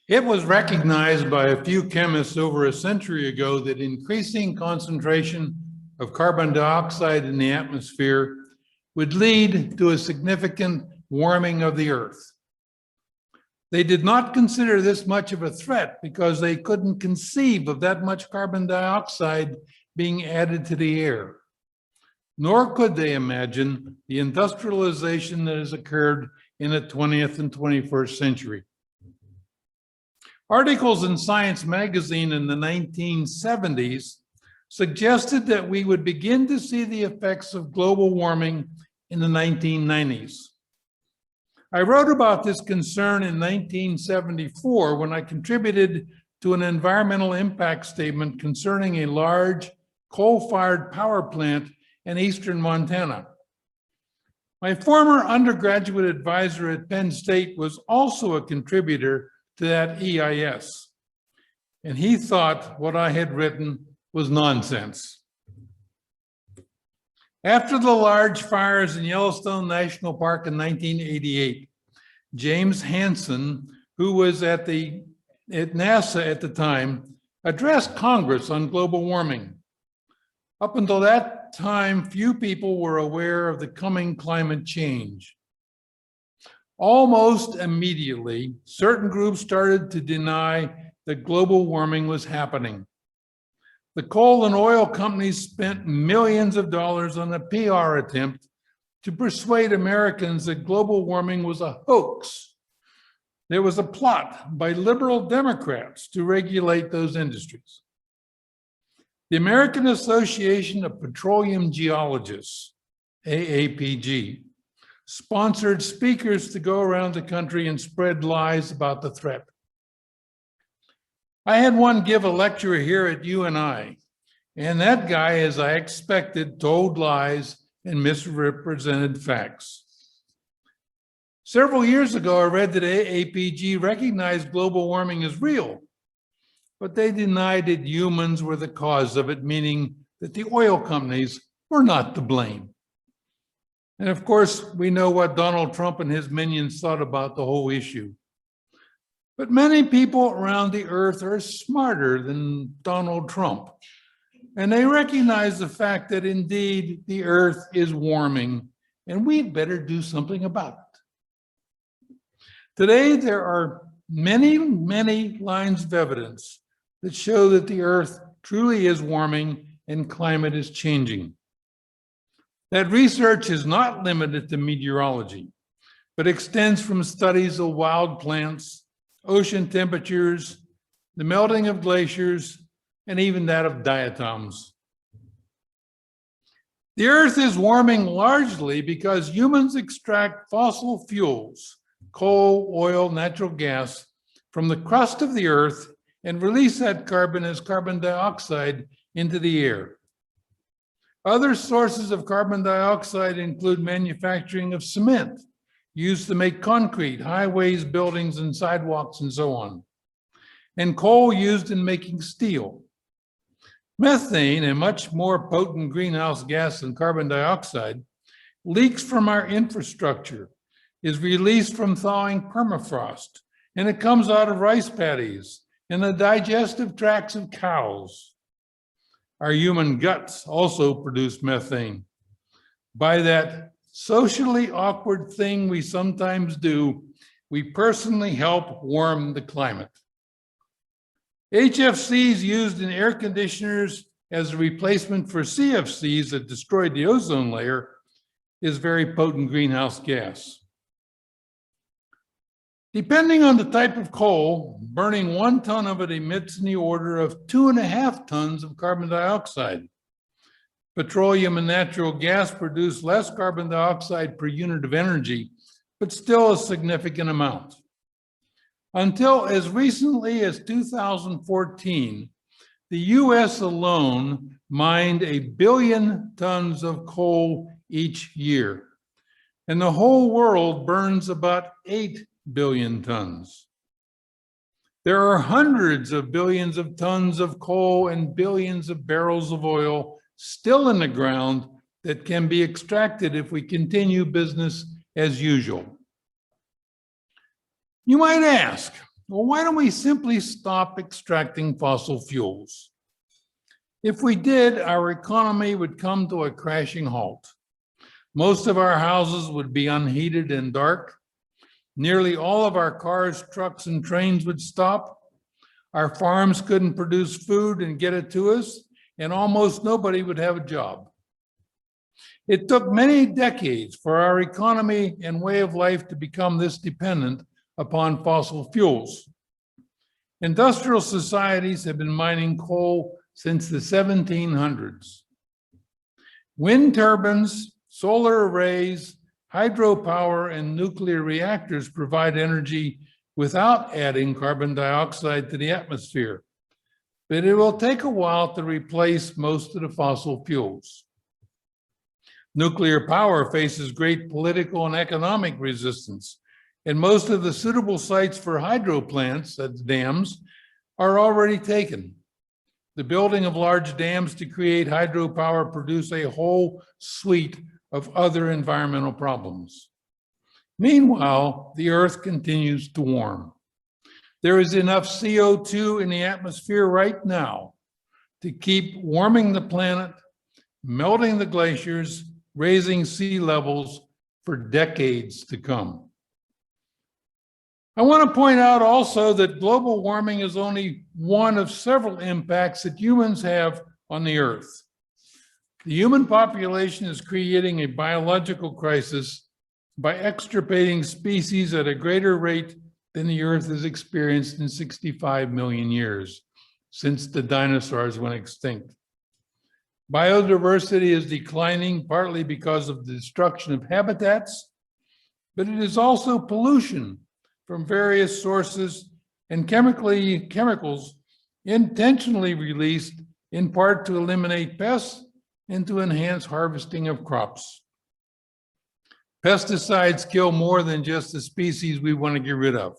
It was recognized by a few chemists over a century ago that increasing concentration of carbon dioxide in the atmosphere would lead to a significant warming of the Earth. They did not consider this much of a threat because they couldn't conceive of that much carbon dioxide being added to the air. Nor could they imagine the industrialization that has occurred in the 20th and 21st century. Articles in Science magazine in the 1970s suggested that we would begin to see the effects of global warming in the 1990s. I wrote about this concern in 1974 when I contributed to an environmental impact statement concerning a large coal-fired power plant in eastern Montana. My former undergraduate advisor at Penn State was also a contributor to that EIS, and he thought what I had written was nonsense. After the large fires in Yellowstone National Park in 1988, James Hansen, who was at NASA at the time, addressed Congress on global warming. Up until that time, few people were aware of the coming climate change. Almost immediately, certain groups started to deny that global warming was happening. The coal and oil companies spent millions of dollars on a PR attempt to persuade Americans that global warming was a hoax. There was a plot by liberal Democrats to regulate those industries. The American Association of Petroleum Geologists, AAPG, sponsored speakers to go around the country and spread lies about the threat. I had one give a lecture here at UNI, and that guy, as I expected, told lies and misrepresented facts. Several years ago, I read that AAPG recognized global warming as real, but they denied that humans were the cause of it, meaning that the oil companies were not to blame. And of course, we know what Donald Trump and his minions thought about the whole issue. But many people around the earth are smarter than Donald Trump. And they recognize the fact that indeed the earth is warming and we'd better do something about it. Today, there are many, many lines of evidence that show that the earth truly is warming and climate is changing. That research is not limited to meteorology, but extends from studies of wild plants, ocean temperatures, the melting of glaciers, and even that of diatoms. The earth is warming largely because humans extract fossil fuels, coal, oil, natural gas, from the crust of the earth and release that carbon as carbon dioxide into the air. Other sources of carbon dioxide include manufacturing of cement, used to make concrete, highways, buildings, and sidewalks, and so on, and coal used in making steel. Methane, a much more potent greenhouse gas than carbon dioxide, leaks from our infrastructure, is released from thawing permafrost, and it comes out of rice paddies and the digestive tracts of cows. Our human guts also produce methane. By that socially awkward thing we sometimes do, we personally help warm the climate. HFCs used in air conditioners as a replacement for CFCs that destroyed the ozone layer is very potent greenhouse gas. Depending on the type of coal, burning 1 ton of it emits in the order of 2.5 tons of carbon dioxide. Petroleum and natural gas produce less carbon dioxide per unit of energy, but still a significant amount. Until as recently as 2014, the US alone mined 1 billion tons of coal each year, and the whole world burns about 8 billion tons. There are hundreds of billions of tons of coal and billions of barrels of oil still in the ground that can be extracted if we continue business as usual. You might ask, Well, why don't we simply stop extracting fossil fuels? If we did, our economy would come to a crashing halt. Most of our houses would be unheated and dark. Nearly all of our cars, trucks, and trains would stop. Our farms couldn't produce food and get it to us, and almost nobody would have a job. It took many decades for our economy and way of life to become this dependent upon fossil fuels. Industrial societies have been mining coal since the 1700s. Wind turbines, solar arrays, hydropower, and nuclear reactors provide energy without adding carbon dioxide to the atmosphere. But it will take a while to replace most of the fossil fuels. Nuclear power faces great political and economic resistance, and most of the suitable sites for hydro plants, that's dams, are already taken. The building of large dams to create hydropower produce a whole suite of other environmental problems. Meanwhile, the Earth continues to warm. There is enough CO2 in the atmosphere right now to keep warming the planet, melting the glaciers, raising sea levels for decades to come. I want to point out also that global warming is only one of several impacts that humans have on the Earth. The human population is creating a biological crisis by extirpating species at a greater rate than the Earth has experienced in 65 million years, since the dinosaurs went extinct. Biodiversity is declining partly because of the destruction of habitats, but it is also pollution from various sources and chemicals intentionally released in part to eliminate pests and to enhance harvesting of crops. Pesticides kill more than just the species we want to get rid of.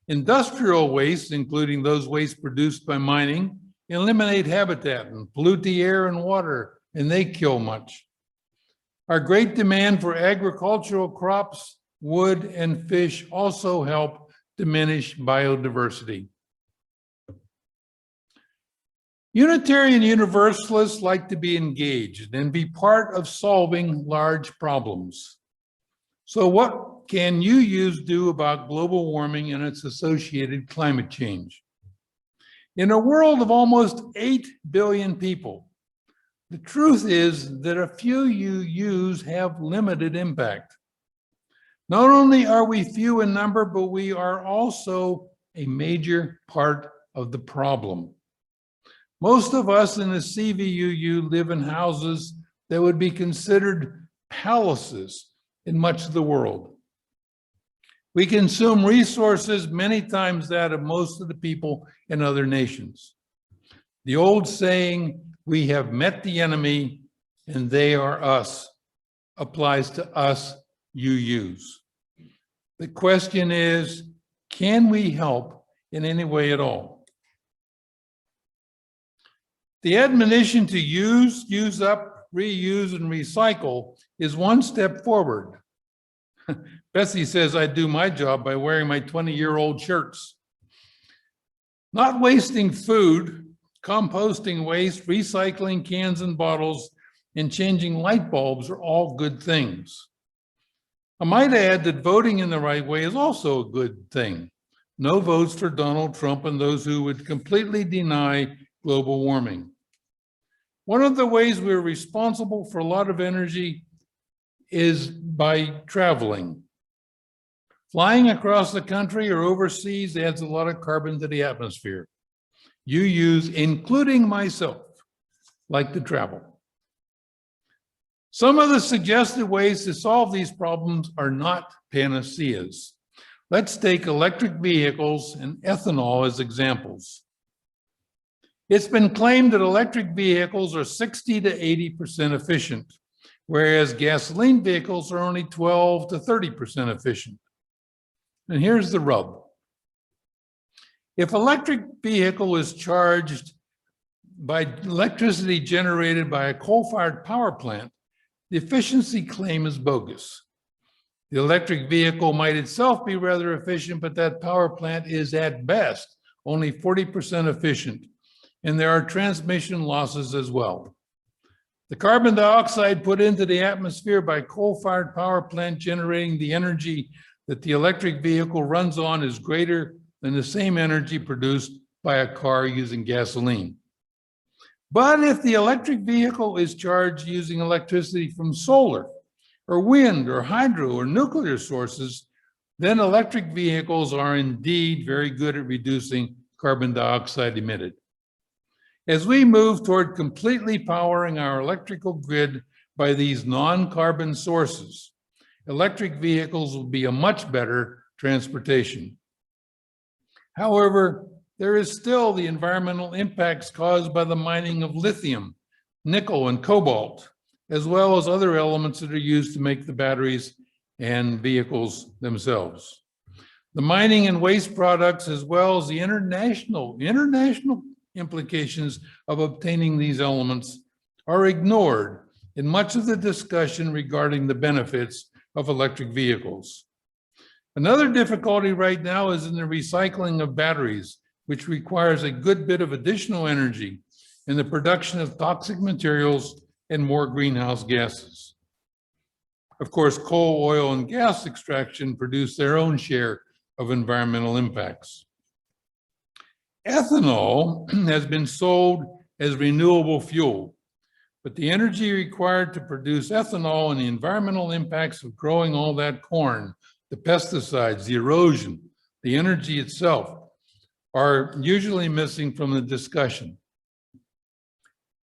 Industrial wastes, including those wastes produced by mining, eliminate habitat and pollute the air and water, and they kill much. Our great demand for agricultural crops, wood, and fish also help diminish biodiversity. Unitarian Universalists like to be engaged and be part of solving large problems. So what can UUs do about global warming and its associated climate change? In a world of almost 8 billion people, the truth is that a few UUs have limited impact. Not only are we few in number, but we are also a major part of the problem. Most of us in the CVUU live in houses that would be considered palaces in much of the world. We consume resources many times that of most of the people in other nations. The old saying, "We have met the enemy and they are us," applies to us UUs. The question is, can we help in any way at all? The admonition to use up, reuse, and recycle is one step forward. Bessie says I do my job by wearing my 20-year-old shirts. Not wasting food, composting waste, recycling cans and bottles, and changing light bulbs are all good things. I might add that voting in the right way is also a good thing. No votes for Donald Trump and those who would completely deny global warming. One of the ways we're responsible for a lot of energy is by traveling. Flying across the country or overseas adds a lot of carbon to the atmosphere. UUs, including myself, like to travel. Some of the suggested ways to solve these problems are not panaceas. Let's take electric vehicles and ethanol as examples. It's been claimed that electric vehicles are 60 to 80% efficient, whereas gasoline vehicles are only 12 to 30% efficient. And here's the rub. If electric vehicle is charged by electricity generated by a coal-fired power plant, the efficiency claim is bogus. The electric vehicle might itself be rather efficient, but that power plant is at best only 40% efficient, and there are transmission losses as well. The carbon dioxide put into the atmosphere by coal-fired power plant generating the energy that the electric vehicle runs on is greater than the same energy produced by a car using gasoline. But if the electric vehicle is charged using electricity from solar, or wind, or hydro, or nuclear sources, then electric vehicles are indeed very good at reducing carbon dioxide emitted. As we move toward completely powering our electrical grid by these non-carbon sources, electric vehicles will be a much better transportation. However, there is still the environmental impacts caused by the mining of lithium, nickel, and cobalt, as well as other elements that are used to make the batteries and vehicles themselves. The mining and waste products, as well as the international implications of obtaining these elements, are ignored in much of the discussion regarding the benefits of electric vehicles. Another difficulty right now is in the recycling of batteries, which requires a good bit of additional energy in the production of toxic materials and more greenhouse gases. Of course, coal, oil, and gas extraction produce their own share of environmental impacts. Ethanol has been sold as renewable fuel, but the energy required to produce ethanol and the environmental impacts of growing all that corn, the pesticides, the erosion, the energy itself, are usually missing from the discussion.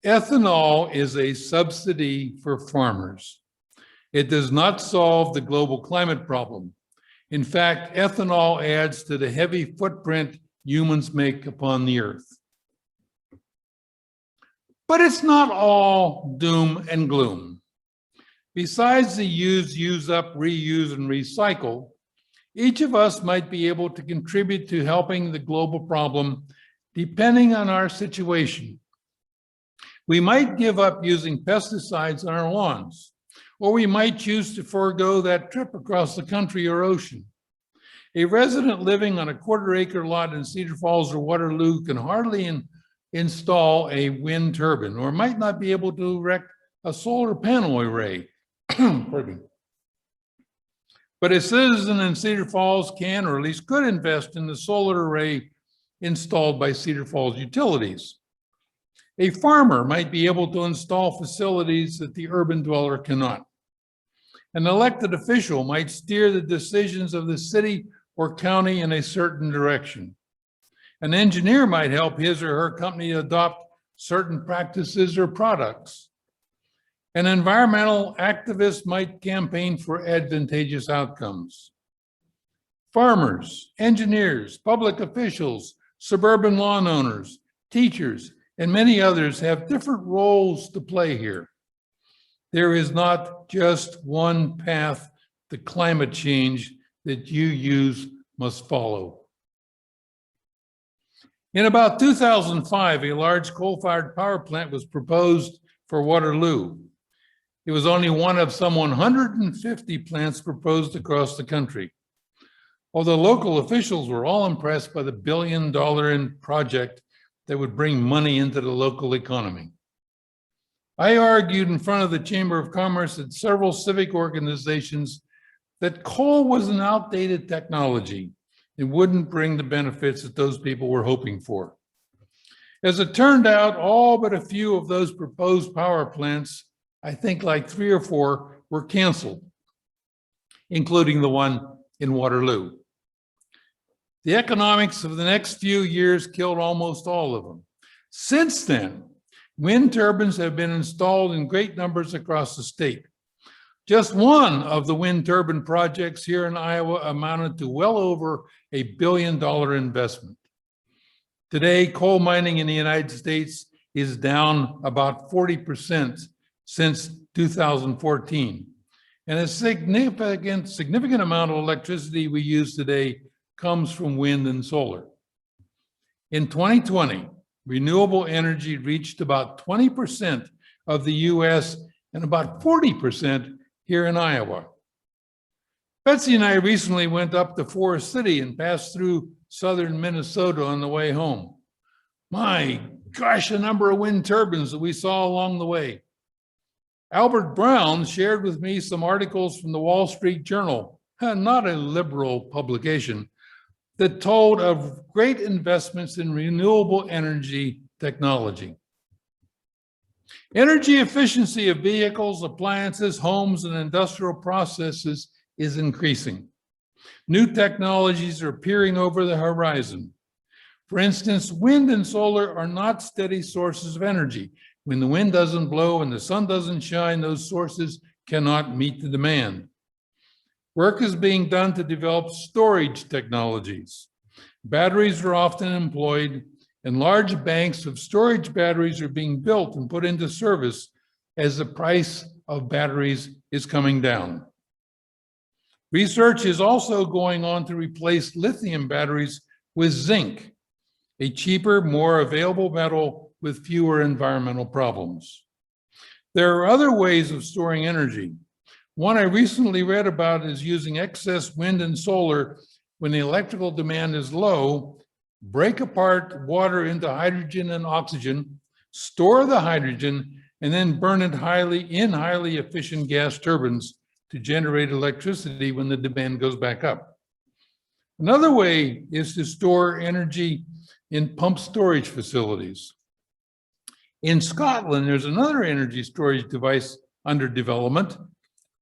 Ethanol is a subsidy for farmers. It does not solve the global climate problem. In fact, ethanol adds to the heavy footprint humans make upon the earth. But it's not all doom and gloom. Besides the use, use up, reuse, and recycle, each of us might be able to contribute to helping the global problem depending on our situation. We might give up using pesticides on our lawns, or we might choose to forego that trip across the country or ocean. A resident living on a quarter-acre lot in Cedar Falls or Waterloo can hardly install a wind turbine, or might not be able to erect a solar panel array. Pardon me. But a citizen in Cedar Falls can, or at least could, invest in the solar array installed by Cedar Falls Utilities. A farmer might be able to install facilities that the urban dweller cannot. An elected official might steer the decisions of the city or county in a certain direction. An engineer might help his or her company adopt certain practices or products. An environmental activist might campaign for advantageous outcomes. Farmers, engineers, public officials, suburban lawn owners, teachers, and many others have different roles to play here. There is not just one path to climate change that UUs must follow. In about 2005, a large coal-fired power plant was proposed for Waterloo. It was only one of some 150 plants proposed across the country. Although local officials were all impressed by the billion-dollar project that would bring money into the local economy. I argued in front of the Chamber of Commerce at several civic organizations that coal was an outdated technology. It wouldn't bring the benefits that those people were hoping for. As it turned out, all but a few of those proposed power plants, I think like 3 or 4, were canceled, including the one in Waterloo. The economics of the next few years killed almost all of them. Since then, wind turbines have been installed in great numbers across the state. Just one of the wind turbine projects here in Iowa amounted to well over $1 billion investment. Today, coal mining in the United States is down about 40% since 2014. And a significant amount of electricity we use today comes from wind and solar. In 2020, renewable energy reached about 20% of the US and about 40% here in Iowa. Betsy and I recently went up to Forest City and passed through southern Minnesota on the way home. My gosh, a number of wind turbines that we saw along the way. Albert Brown shared with me some articles from the Wall Street Journal, not a liberal publication, that told of great investments in renewable energy technology. Energy efficiency of vehicles, appliances, homes, and industrial processes is increasing. New technologies are appearing over the horizon. For instance, wind and solar are not steady sources of energy. When the wind doesn't blow and the sun doesn't shine, those sources cannot meet the demand. Work is being done to develop storage technologies. Batteries are often employed, and large banks of storage batteries are being built and put into service as the price of batteries is coming down. Research is also going on to replace lithium batteries with zinc, a cheaper, more available metal with fewer environmental problems. There are other ways of storing energy. One I recently read about is using excess wind and solar when the electrical demand is low, break apart water into hydrogen and oxygen, store the hydrogen, and then burn it in highly efficient gas turbines to generate electricity when the demand goes back up. Another way is to store energy in pump storage facilities. In Scotland, there's another energy storage device under development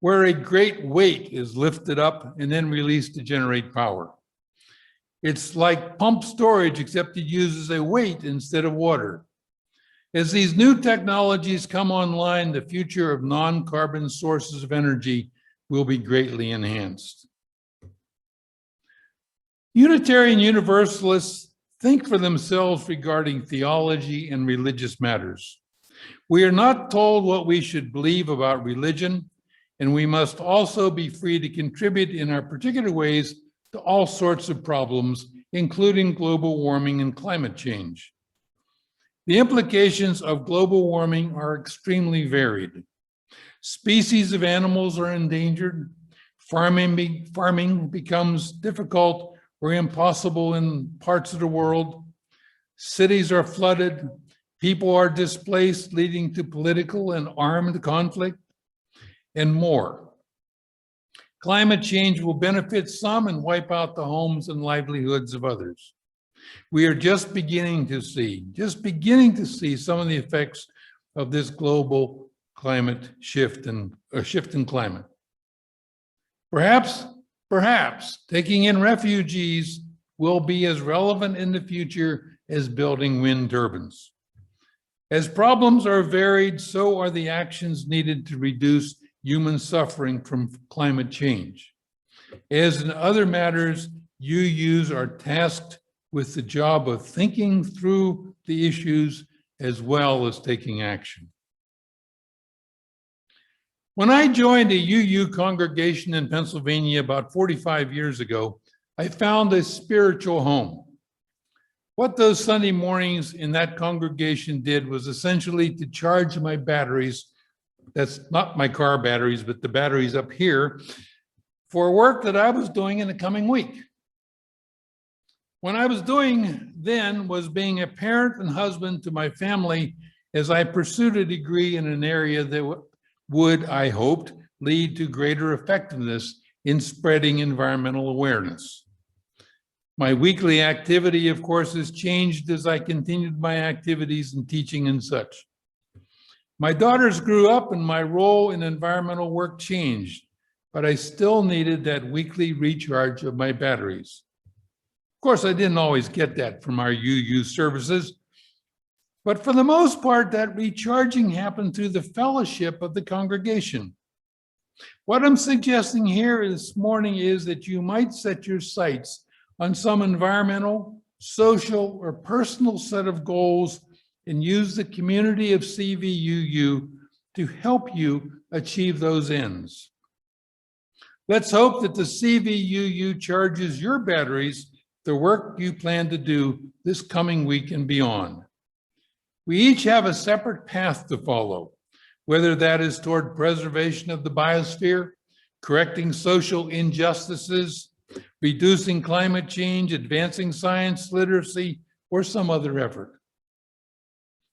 where a great weight is lifted up and then released to generate power. It's like pump storage, except it uses a weight instead of water. As these new technologies come online, the future of non-carbon sources of energy will be greatly enhanced. Unitarian Universalists think for themselves regarding theology and religious matters. We are not told what we should believe about religion, and we must also be free to contribute in our particular ways to all sorts of problems, including global warming and climate change. The implications of global warming are extremely varied. Species of animals are endangered. Farming becomes difficult or impossible in parts of the world. Cities are flooded. People are displaced, leading to political and armed conflict, and more. Climate change will benefit some and wipe out the homes and livelihoods of others. We are just beginning to see some of the effects of this global climate shift and a shift in climate. Perhaps taking in refugees will be as relevant in the future as building wind turbines. As problems are varied, so are the actions needed to reduce human suffering from climate change. As in other matters, UUs are tasked with the job of thinking through the issues as well as taking action. When I joined a UU congregation in Pennsylvania about 45 years ago, I found a spiritual home. What those Sunday mornings in that congregation did was essentially to charge my batteries, that's not my car batteries, but the batteries up here, for work that I was doing in the coming week. What I was doing then was being a parent and husband to my family as I pursued a degree in an area that would, I hoped, lead to greater effectiveness in spreading environmental awareness. My weekly activity, of course, has changed as I continued my activities in teaching and such. My daughters grew up and my role in environmental work changed, but I still needed that weekly recharge of my batteries. Of course, I didn't always get that from our UU services, but for the most part, that recharging happened through the fellowship of the congregation. What I'm suggesting here this morning is that you might set your sights on some environmental, social, or personal set of goals and use the community of CVUU to help you achieve those ends. Let's hope that the CVUU charges your batteries the work you plan to do this coming week and beyond. We each have a separate path to follow, whether that is toward preservation of the biosphere, correcting social injustices, reducing climate change, advancing science literacy, or some other effort.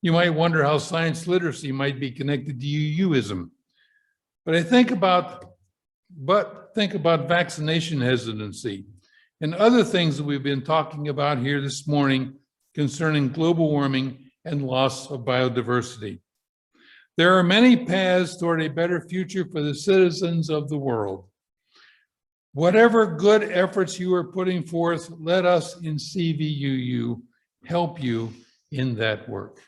You might wonder how science literacy might be connected to UUism. But think about vaccination hesitancy and other things that we've been talking about here this morning concerning global warming and loss of biodiversity. There are many paths toward a better future for the citizens of the world. Whatever good efforts you are putting forth, let us in CVUU help you in that work.